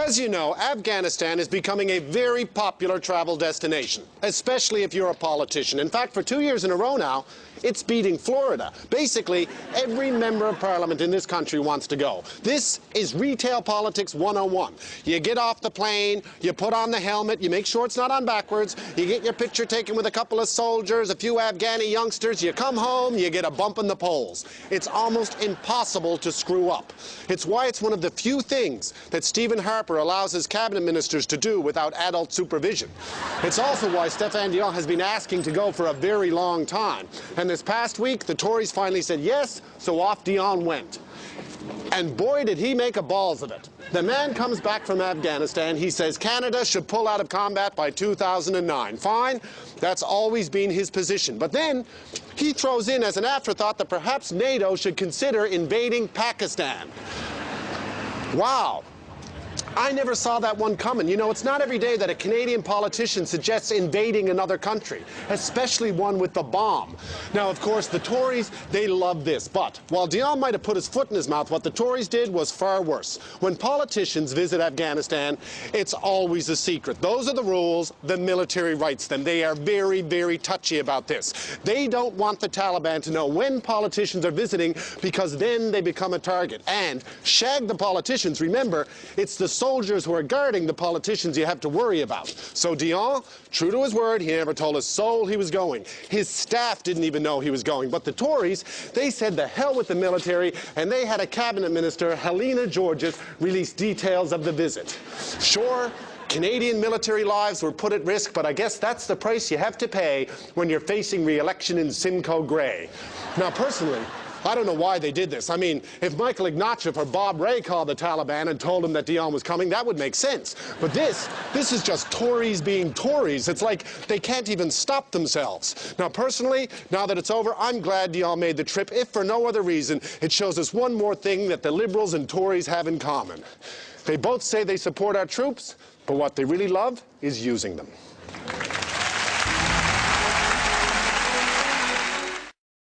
As you know, Afghanistan is becoming a very popular travel destination, especially if you're a politician. In fact, for 2 years in a row now, it's beating Florida. Basically, every member of parliament in this country wants to go. This is retail politics 101. You get off the plane, you put on the helmet, you make sure it's not on backwards, you get your picture taken with a couple of soldiers, a few Afghani youngsters, you come home, you get a bump in the polls. It's almost impossible to screw up. It's why it's one of the few things that Stephen Harper allows his cabinet ministers to do without adult supervision. It's also why Stéphane Dion has been asking to go for a very long time. And this past week, the Tories finally said yes, so off Dion went. And boy, did he make a balls of it. The man comes back from Afghanistan. He says Canada should pull out of combat by 2009. Fine, that's always been his position. But then he throws in as an afterthought that perhaps NATO should consider invading Pakistan. Wow. I never saw that one coming. You know, it's not every day that a Canadian politician suggests invading another country, especially one with the bomb. Now, of course, the Tories, they love this. But while Dion might have put his foot in his mouth, what the Tories did was far worse. When politicians visit Afghanistan, it's always a secret. Those are the rules. The military writes them. They are very, very touchy about this. They don't want the Taliban to know when politicians are visiting, because then they become a target. And shag the politicians. Remember, it's the soldiers who are guarding the politicians you have to worry about. So Dion, true to his word, he never told a soul he was going. His staff didn't even know he was going. But the Tories, they said the hell with the military, and they had a cabinet minister, Helena Georges, release details of the visit. Sure, Canadian military lives were put at risk, but I guess that's the price you have to pay when you're facing re-election in Simcoe Grey. Now, personally, I don't know why they did this. I mean, if Michael Ignatieff or Bob Rae called the Taliban and told them that Dion was coming, that would make sense. But this is just Tories being Tories. It's like they can't even stop themselves. Now, personally, now that it's over, I'm glad Dion made the trip. If for no other reason, it shows us one more thing that the Liberals and Tories have in common. They both say they support our troops, but what they really love is using them.